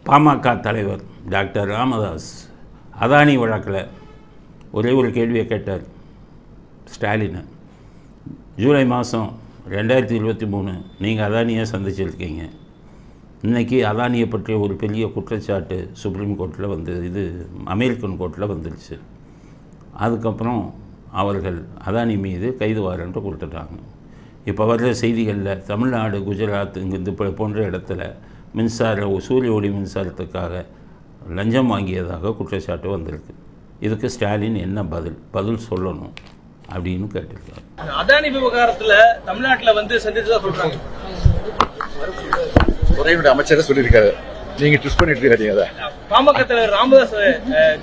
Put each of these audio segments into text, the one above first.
பாமக தலைவர் டாக்டர் ராமதாஸ் அதானி வழக்கில் ஒரே ஒரு கேள்வியை கேட்டார் ஸ்டாலினை. ஜூலை மாதம் 2023 நீங்கள் அதானியை சந்திச்சிருக்கீங்க. இன்றைக்கி அதானியை பற்றிய ஒரு பெரிய குற்றச்சாட்டு சுப்ரீம் கோர்ட்டில் இது அமெரிக்கன் கோர்ட்டில் வந்துருச்சு. அதுக்கப்புறம் அவர்கள் அதானி மீது கைது வாரண்ட் கொடுத்துட்டாங்க. இப்போ வர்ற செய்திகளில் தமிழ்நாடு, குஜராத் இது போன்ற இடத்துல சூரிய ஒளி மின்சாரத்துக்காக லஞ்சம் வாங்கியதாக குற்றச்சாட்டு வந்திருக்கு. இதுக்கு ஸ்டாலின் என்ன பதில் சொல்லணும் அப்படின்னு கேட்டிருக்காரு. அதானி விவகாரத்தில் தமிழ்நாட்டில் சந்திச்சதா சொல்றாங்க. துறையினுடைய அமைச்சர் சொல்லியிருக்காரு, நீங்க ட்விஸ்ட் பண்ணிட்டு இருக்கீங்க. பாமக தலைவர் ராமதாஸ்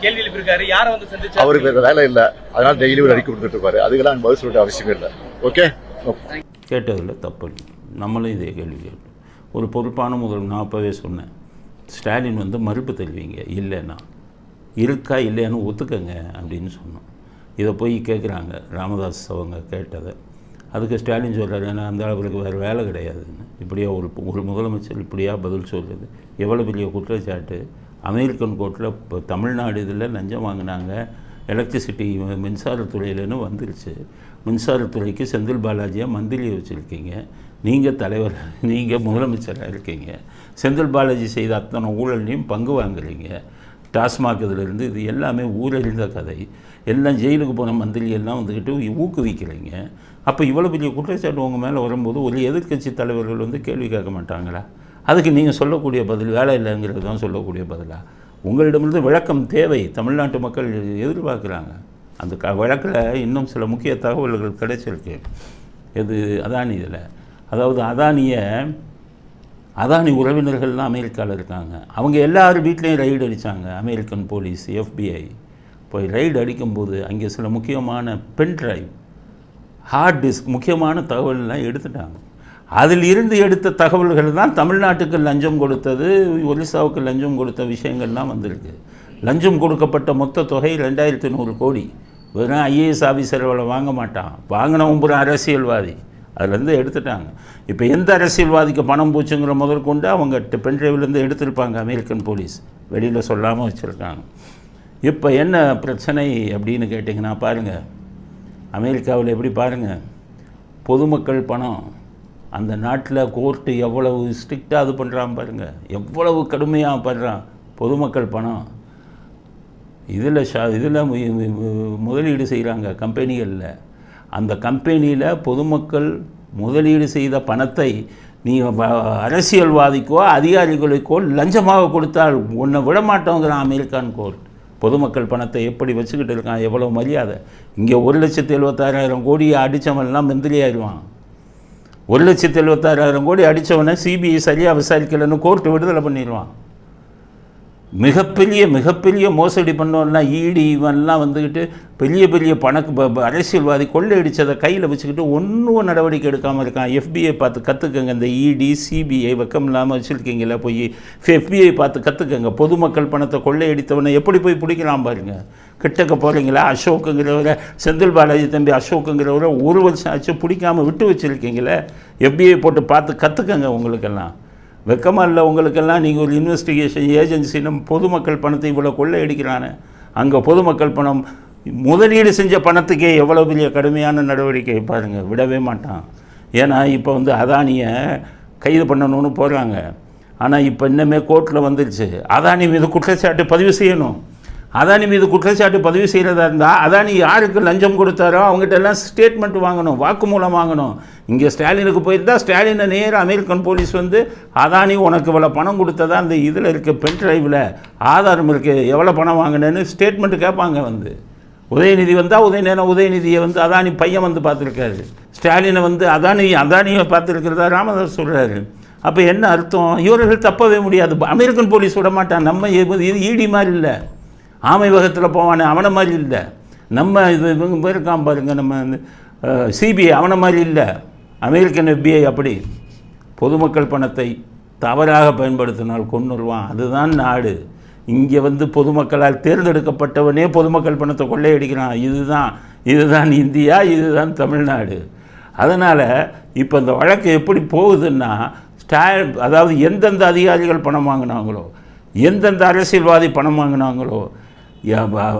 கேள்வி எழுப்பியிருக்காரு, யாரை சந்திச்சு அவருக்கு வேற வேலை இல்லை, அதனால டெய்லி ஒரு அறிக்கை கொடுத்துட்டு இருப்பாரு. அதுக்கெல்லாம் பதில் சொல்லிட்டு அவசியமே இல்லை. ஓகே, கேட்டதில் தப்பு இல்லை. நம்மளும் இதே கேள்வி கேட்டோம். ஒரு பொறுப்பான நான் அப்போவே சொன்னேன், ஸ்டாலின் மறுப்பு தெரிவிங்க, இல்லைன்னா இருக்கா இல்லைன்னு ஒத்துக்கங்க அப்படின்னு சொன்னோம். இதை போய் கேட்குறாங்க ராமதாஸ் அவங்க கேட்டதை. அதுக்கு ஸ்டாலின் சொல்கிறாரு, ஏன்னா அந்த அளவுக்கு வேறு வேலை கிடையாதுன்னு. இப்படியா ஒரு முதலமைச்சர் இப்படியா பதில் சொல்கிறது? எவ்வளோ பெரிய குற்றச்சாட்டு! அமெரிக்கன் கோர்ட்டில் இப்போ தமிழ்நாடு இதில் லஞ்சம் வாங்கினாங்க, எலக்ட்ரிசிட்டி மின்சாரத்துறையிலன்னு வந்துருச்சு. மின்சாரத்துறைக்கு செந்தில் பாலாஜியை மந்திரியை வச்சுருக்கீங்க. நீங்கள் தலைவர், நீங்கள் முதலமைச்சராக இருக்கீங்க. செந்தில் பாலாஜி செய்த அத்தனை ஊழல்லையும் பங்கு வாங்குறீங்க. டாஸ்மாக் இதிலிருந்து இது எல்லாமே ஊரறிந்த கதை. எல்லாம் ஜெயிலுக்கு போன மந்திரியெல்லாம் ஊக்குவிக்கிறீங்க. அப்போ இவ்வளோ பெரிய குற்றச்சாட்டு உங்கள் மேலே வரும்போது ஒரு எதிர்க்கட்சி தலைவர்கள் கேள்வி கேட்க மாட்டாங்களா? அதுக்கு நீங்கள் சொல்லக்கூடிய பதில் வேலை இல்லைங்கிறது தான் சொல்லக்கூடிய பதிலாக. உங்களிடமிருந்து விளக்கம் தேவை, தமிழ்நாட்டு மக்கள் எதிர்பார்க்குறாங்க. அந்த வழக்கில் இன்னும் சில முக்கிய தகவல்கள் கிடைச்சிருக்கு. இது அதானி இதில், அதாவது அதானி உறவினர்கள்லாம் அமெரிக்காவில் இருக்காங்க. அவங்க எல்லாரும் வீட்லேயும் ரைடு அடித்தாங்க. அமெரிக்கன் போலீஸ், FBI போய் ரைடு அடிக்கும்போது அங்கே சில முக்கியமான பென் ட்ரைவ், ஹார்ட் டிஸ்க், முக்கியமான தகவல்லாம் எடுத்துட்டாங்க. அதில் இருந்து எடுத்த தகவல்கள் தான் தமிழ்நாட்டுக்கு லஞ்சம் கொடுத்தது, ஒரிசாவுக்கு லஞ்சம் கொடுத்த விஷயங்கள்லாம் வந்திருக்கு. லஞ்சம் கொடுக்கப்பட்ட மொத்த தொகை 2100 கோடி. வெறும் IAS ஆஃபீஸர் அவளை வாங்க மாட்டான், வாங்கினவன் ஒரு அரசியல்வாதி. அதுலேருந்து எடுத்துட்டாங்க. இப்போ எந்த அரசியல்வாதிக்கு பணம் போச்சுங்கிற முதற்கொண்டு அவங்க பென்ட்ரைவ்லேருந்து எடுத்திருப்பாங்க அமெரிக்கன் போலீஸ், வெளியில் சொல்லாமல் வச்சுருக்காங்க. இப்போ என்ன பிரச்சனை அப்படின்னு கேட்டிங்கன்னா, பாருங்கள் அமெரிக்காவில் எப்படி பாருங்கள், பொதுமக்கள் பணம், அந்த நாட்டில் கோர்ட்டு எவ்வளவு ஸ்ட்ரிக்டாக அது பண்ணுறான் பாருங்கள், எவ்வளவு கடுமையாக பண்ணுறான். பொதுமக்கள் பணம் இதில் முதலீடு செய்கிறாங்க கம்பெனிகளில். அந்த கம்பெனியில் பொதுமக்கள் முதலீடு செய்த பணத்தை நீ அரசியல்வாதிக்கோ அதிகாரிகளுக்கோ லஞ்சமாக கொடுத்தால் உன்னை விடமாட்டோங்கிறான் அமெரிக்கான் கோர்ட். பொதுமக்கள் பணத்தை எப்படி வச்சுக்கிட்டு இருக்கான், எவ்வளோ மரியாதை! இங்கே 1,76,000 கோடியை அடித்தவன்லாம் மந்திரியாயிருவான். 1,76,000 கோடி அடித்தவனை CBI சரியாக விசாரிக்கலைன்னு கோர்ட்டு விடுதலை பண்ணிடுவான். மிகப்பெரிய மோசடி பண்ணவன்லாம் ED இவன்லாம் பெரிய அரசியல்வாதி கொள்ளையடிச்சதை கையில் வச்சுக்கிட்டு ஒன்றும் நடவடிக்கை எடுக்காமல் இருக்கான். FBI பார்த்து கற்றுக்கங்க. இந்த ED CBI வெக்கம் இல்லாமல் வச்சுருக்கீங்களா, போய் FBI பார்த்து கற்றுக்கங்க. பொதுமக்கள் பணத்தை கொள்ளையடித்தவனை எப்படி போய் பிடிக்கலாம் பாருங்கள். கிட்டக்க போகிறீங்களா? அசோக்குங்கிறவரை, செந்தில் பாலாஜி தம்பி அசோக்குங்கிறவரை 1 வருஷம் ஆச்சு பிடிக்காமல் விட்டு வச்சுருக்கீங்களே. FBI போட்டு பார்த்து கற்றுக்கங்க. உங்களுக்கெல்லாம் வெக்கமாக இல்லை? உங்களுக்கெல்லாம் நீங்கள் ஒரு இன்வெஸ்டிகேஷன் ஏஜென்சின்னு பொதுமக்கள் பணத்தை இவ்வளோ கொள்ளையடிக்கிறானே, அங்கே பொதுமக்கள் பணம் முதலீடு செஞ்ச பணத்துக்கே எவ்வளோ பெரிய கடுமையான நடவடிக்கை பாருங்கள். விடவே மாட்டான். ஏன்னா இப்போ அதானியை கைது பண்ணணும்னு போகிறாங்க. ஆனால் இப்போ இன்னமே கோர்ட்டில் வந்துருச்சு, அதானி மீது குற்றச்சாட்டு பதிவு செய்யணும். அதானி மீது குற்றச்சாட்டு பதிவு செய்கிறதா இருந்தால் அதானி யாருக்கு லஞ்சம் கொடுத்தாரோ அவங்ககிட்ட எல்லாம் ஸ்டேட்மெண்ட் வாங்கணும், வாக்குமூலம் வாங்கணும். இங்கே ஸ்டாலினுக்கு போயிருந்தால் ஸ்டாலினை நேராக அமெரிக்கன் போலீஸ் அதானி உனக்கு இவ்வளோ பணம் கொடுத்ததா அந்த இதில் இருக்க பென் ட்ரைவில் ஆதாரம் இருக்குது, எவ்வளோ பணம் வாங்கினேன்னு ஸ்டேட்மெண்ட்டு கேட்பாங்க. உதயநிதி வந்தால் உதயநிதியை அதானி பையன் பார்த்துருக்காரு. ஸ்டாலினை அதானியை பார்த்துருக்கிறதா ராமதாஸ் சொல்கிறாரு. அப்போ என்ன அர்த்தம்? இவர்கள் தப்பவே முடியாது. அமெரிக்கன் போலீஸ் விட மாட்டான். நம்ம ED மாதிரி இல்லை, ஆமை வகத்தில் போவானே அவனை மாதிரி இல்லை. நம்ம இவங்க போயிருக்கான் பாருங்க, நம்ம CBI அவனை மாதிரி இல்லை, அமெரிக்கன் FBI. அப்படி பொதுமக்கள் பணத்தை தவறாக பயன்படுத்தினால் கொன்னுருவான். அதுதான் நாடு. இங்கே பொதுமக்களால் தேர்ந்தெடுக்கப்பட்டவனே பொதுமக்கள் பணத்தை கொள்ளையடிக்கிறான். இதுதான் இந்தியா, இதுதான் தமிழ்நாடு. அதனால் இப்போ இந்த வழக்கு எப்படி போகுதுன்னா, அதாவது எந்தெந்த அதிகாரிகள் பணம் வாங்கினாங்களோ எந்தெந்த அரசியல்வாதி பணம் வாங்கினாங்களோ,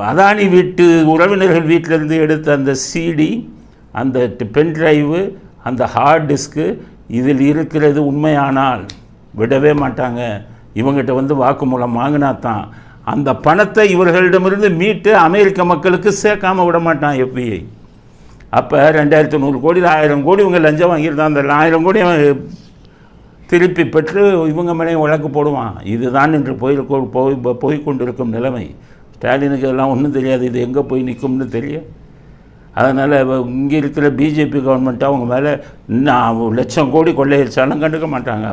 அதானி வீட்டு உறவினர்கள் வீட்டிலேருந்து எடுத்த அந்த சிடி, அந்த பென் டிரைவு, அந்த ஹார்ட் டிஸ்க்கு, இதில் இருக்கிறது உண்மையானால் விடவே மாட்டாங்க. இவங்ககிட்ட வந்து வாக்குமூலம் வாங்கினா தான் அந்த பணத்தை இவர்களிடமிருந்து மீட்டு அமெரிக்க மக்களுக்கு சேர்க்காம விட மாட்டான் FBI. அப்போ 2100 கோடி 1000 கோடி இவங்க லஞ்சம் வாங்கியிருந்தான். அந்த 1000 கோடி திருப்பி பெற்று இவங்க மேலே வழக்கு போடுவான். இதுதான் இன்று போய் கொண்டிருக்கும் நிலைமை. ஸ்டாலினுக்கு எல்லாம் ஒன்றும் தெரியாது, இது எங்கே போய் நிற்கும்னு தெரியும். அதனால் இங்கே இருக்கிற பிஜேபி கவர்மெண்ட்டு அவங்க மேலே இன்னும் 1,00,000 கோடி கொள்ளையடிச்சாலும் கண்டுக்க மாட்டாங்க.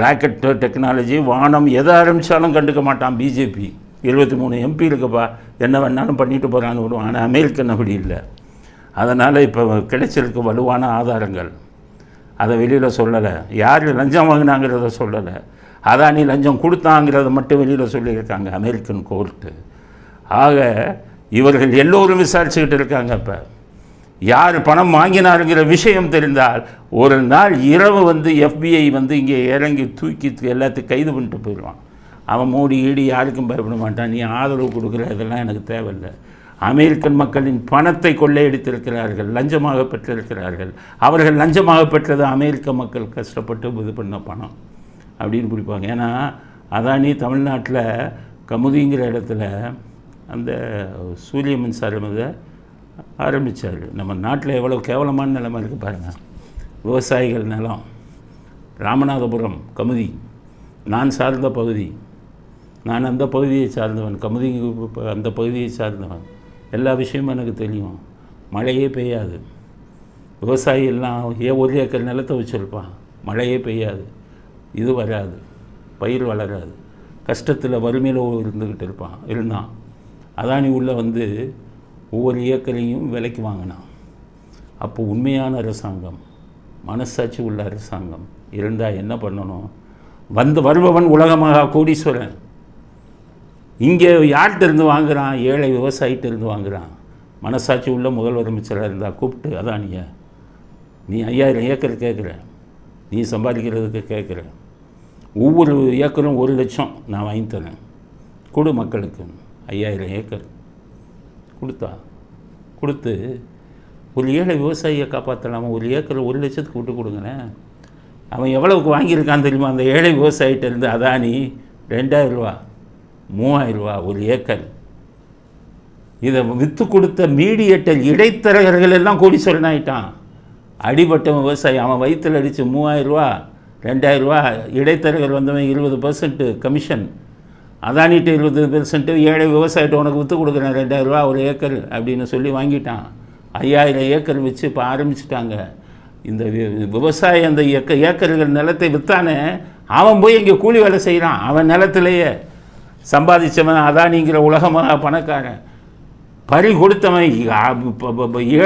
ராக்கெட் டெக்னாலஜி, வானம் எதை ஆரம்பித்தாலும் கண்டுக்க மாட்டான் பிஜேபி. 23 MP இருக்குப்பா, என்ன வேணாலும் பண்ணிட்டு போகிறான்னு விடுவான். ஆனால் அமெரிக்கன் அப்படி இல்லை. அதனால் இப்போ கிடைச்சிருக்கு வலுவான ஆதாரங்கள். அதை வெளியில் சொல்லலை. யார் லஞ்சம் வாங்கினாங்கிறத சொல்லலை. அதானி லஞ்சம் கொடுத்தாங்கிறத மட்டும் வெளியில் சொல்லியிருக்காங்க அமெரிக்கன் கோர்ட்டு. ஆக இவர்கள் எல்லோரும் விசாரிச்சுக்கிட்டு இருக்காங்க. இப்போ யார் பணம் வாங்கினாருங்கிற விஷயம் தெரிந்தால் ஒரு நாள் இரவு வந்து FBI வந்து இங்கே இறங்கி தூக்கி எல்லாத்தையும் கைது பண்ணிட்டு போயிடுவான். அவன் மோடி ஈடி யாருக்கும் பயப்பட மாட்டான். நீ ஆதரவு கொடுக்குற இதெல்லாம் எனக்கு தேவையில்லை. அமெரிக்கன் மக்களின் பணத்தை கொள்ளையடித்திருக்கிறார்கள், லஞ்சமாக பெற்றிருக்கிறார்கள். அவர்கள் லஞ்சமாக பெற்றது அமெரிக்க மக்கள் கஷ்டப்பட்டு இது பண்ண பணம் அப்படின்னு பிடிப்பாங்க. ஏன்னா அதானி தமிழ்நாட்டில் கமுதிங்கிற இடத்துல அந்த சூரிய மின்சாரம் இதை ஆரம்பித்தார். நம்ம நாட்டில் எவ்வளோ கேவலமான நிலைமை இருக்குது பாருங்கள். விவசாயிகள் நிலம், ராமநாதபுரம், கமுதி, நான் சார்ந்த பகுதி. நான் அந்த பகுதியை சார்ந்தவன், கமுதி அந்த பகுதியை சார்ந்தவன். எல்லா விஷயமும் எனக்கு தெரியும். மழையே பெய்யாது. விவசாயி எல்லாம் 1 ஏக்கர் நிலத்தை வச்சுருப்பான், மழையே பெய்யாது, இது வராது, பயிர் வளராது, கஷ்டத்தில் வறுமையில் இருந்துக்கிட்டு இருந்தான். அதானி உள்ளே வந்து ஒவ்வொரு ஏக்கரையும் விலைக்கு வாங்கினான். அப்போ உண்மையான அரசாங்கம், மனசாட்சி உள்ள அரசாங்கம் இருந்தால் என்ன பண்ணணும்? வருபவன் உலகமாக கோடீஸ்வரன். இங்கே யார்கிட்ட இருந்து வாங்குகிறான்? ஏழை விவசாயிகிட்ட இருந்து வாங்குகிறான். மனசாட்சி உள்ள முதல்வர் அமைச்சராக இருந்தால் கூப்பிட்டு, அதானிய நீ 5000 ஏக்கர் கேட்குற, நீ சம்பாதிக்கிறதுக்கு கேட்குற, ஒவ்வொரு ஏக்கரும் 1 லட்சம் நான் வாங்கி தரேன், கொடு மக்களுக்கு. 5000 ஏக்கர் கொடுத்து ஒரு ஏழை விவசாயியை காப்பாற்றலாமா? ஒரு ஏக்கர் 1 லட்சத்துக்கு விட்டு கொடுங்களேன். அவன் எவ்வளவுக்கு வாங்கியிருக்கான் தெரியுமா? அந்த ஏழை விவசாயிகிட்ட இருந்து அதானி 2000 ரூபா 3000 ரூபா 1 ஏக்கர். இதை விற்று கொடுத்த மீடியேட்டர் இடைத்தரகர்கள் எல்லாம் கோடீஸ்வரன் ஆகிட்டான். அடிபட்ட விவசாயி அவன் வயிற்றில் அடித்து 3000 ரூபா 2000 ரூபா, இடைத்தரகர் வந்தவன் 20% கமிஷன், அதானிட்டு 20%, ஏழை விவசாயிட்ட உனக்கு விற்று கொடுக்குறேன் 2000 ரூபா 1 ஏக்கர் அப்படின்னு சொல்லி வாங்கிட்டான். 5000 ஏக்கர் வச்சு இப்போ ஆரம்பிச்சிட்டாங்க. இந்த விவசாயி அந்த ஏக்கர்கள் நிலத்தை விற்றானே, அவன் போய் இங்கே கூலி வேலை செய்கிறான். அவன் நிலத்திலேயே சம்பாதிச்சவன் அதானிங்கிற உலகமாக பணக்காரன். பறி கொடுத்தவன்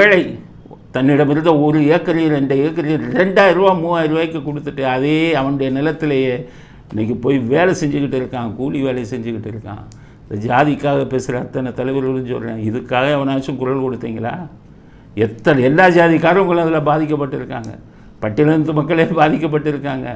ஏழை தன்னிடமிருந்த 1 ஏக்கரையும் 2 ஏக்கரையும் 2000 ரூபா 3000 ரூபாய்க்கு கொடுத்துட்டு அதே அவனுடைய நிலத்திலேயே இன்றைக்கி போய் வேலை செஞ்சுக்கிட்டு இருக்கான், கூலி வேலை செஞ்சுக்கிட்டு இருக்கான். இந்த ஜாதிக்காக பேசுகிற அத்தனை தலைவர்களும் சொல்கிறேன், இதுக்காக அவனாச்சும் குரல் கொடுத்தீங்களா? எல்லா ஜாதிக்காரங்களும் அதில் பாதிக்கப்பட்டிருக்காங்க, பட்டியலினத்து மக்களே பாதிக்கப்பட்டிருக்காங்க.